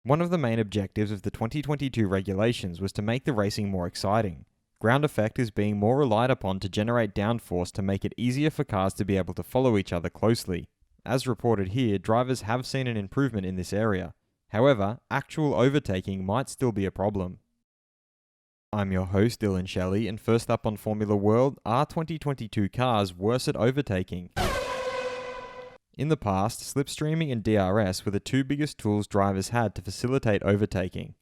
One of the main objectives of the 2022 regulations was to make the racing more exciting. Ground effect is being more relied upon to generate downforce to make it easier for cars to be able to follow each other closely. As reported here, drivers have seen an improvement in this area. However, actual overtaking might still be a problem. I'm your host, Dillon Shelley, and first up on Formula World, are 2022 cars worse at overtaking? In the past, slipstreaming and DRS were the two biggest tools drivers had to facilitate overtaking.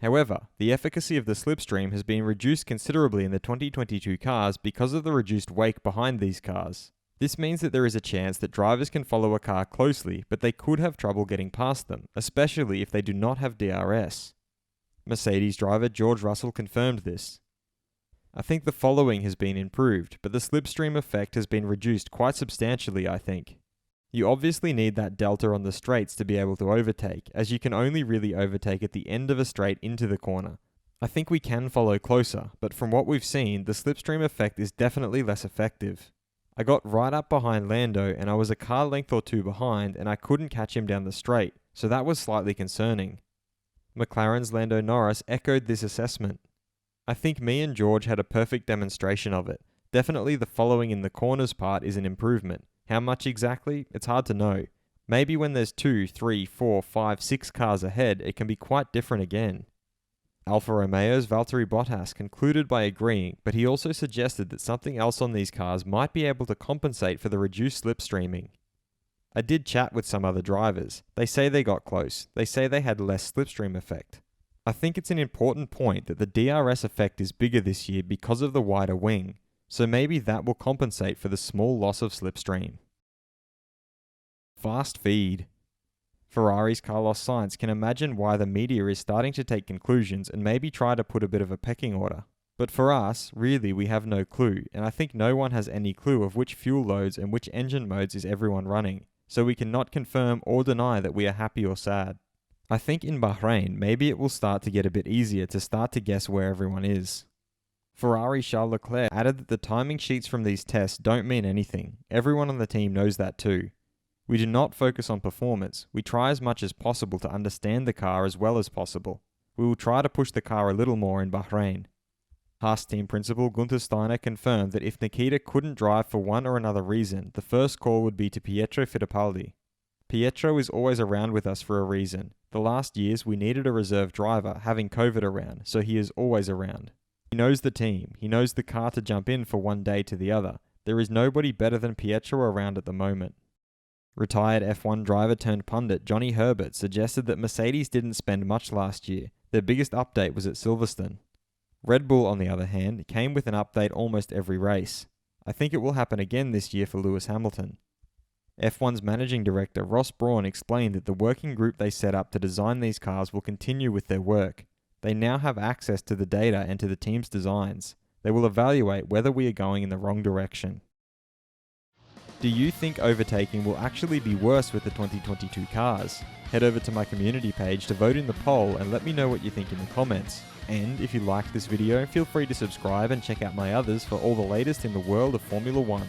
However, the efficacy of the slipstream has been reduced considerably in the 2022 cars because of the reduced wake behind these cars. This means that there is a chance that drivers can follow a car closely, but they could have trouble getting past them, especially if they do not have DRS. Mercedes driver George Russell confirmed this. I think the following has been improved, but the slipstream effect has been reduced quite substantially, I think. You obviously need that delta on the straights to be able to overtake, as you can only really overtake at the end of a straight into the corner. I think we can follow closer, but from what we've seen, the slipstream effect is definitely less effective. I got right up behind Lando and I was a car length or two behind and I couldn't catch him down the straight, so that was slightly concerning. McLaren's Lando Norris echoed this assessment. I think me and George had a perfect demonstration of it. Definitely the following in the corners part is an improvement. How much exactly? It's hard to know. Maybe when there's 2, 3, 4, 5, 6 cars ahead, it can be quite different again. Alfa Romeo's Valtteri Bottas concluded by agreeing, but he also suggested that something else on these cars might be able to compensate for the reduced slipstreaming. I did chat with some other drivers. They say they got close. They say they had less slipstream effect. I think it's an important point that the DRS effect is bigger this year because of the wider wing, so maybe that will compensate for the small loss of slipstream. Fast feed. Ferrari's Carlos Sainz can imagine why the media is starting to take conclusions and maybe try to put a bit of a pecking order. But for us, really we have no clue, and I think no one has any clue of which fuel loads and which engine modes is everyone running, so we cannot confirm or deny that we are happy or sad. I think in Bahrain, maybe it will start to get a bit easier to start to guess where everyone is. Ferrari Charles Leclerc added that the timing sheets from these tests don't mean anything. Everyone on the team knows that too. We do not focus on performance. We try as much as possible to understand the car as well as possible. We will try to push the car a little more in Bahrain. Haas team principal Gunther Steiner confirmed that if Nikita couldn't drive for one or another reason, the first call would be to Pietro Fittipaldi. Pietro is always around with us for a reason. The last years we needed a reserve driver, having COVID around, so he is always around. He knows the team. He knows the car to jump in for one day to the other. There is nobody better than Pietro around at the moment. Retired F1 driver turned pundit Johnny Herbert suggested that Mercedes didn't spend much last year. Their biggest update was at Silverstone. Red Bull, on the other hand, came with an update almost every race. I think it will happen again this year for Lewis Hamilton. F1's managing director Ross Brawn explained that the working group they set up to design these cars will continue with their work. They now have access to the data and to the team's designs. They will evaluate whether we are going in the wrong direction. Do you think overtaking will actually be worse with the 2022 cars? Head over to my community page to vote in the poll and let me know what you think in the comments. And if you liked this video, feel free to subscribe and check out my others for all the latest in the world of Formula 1.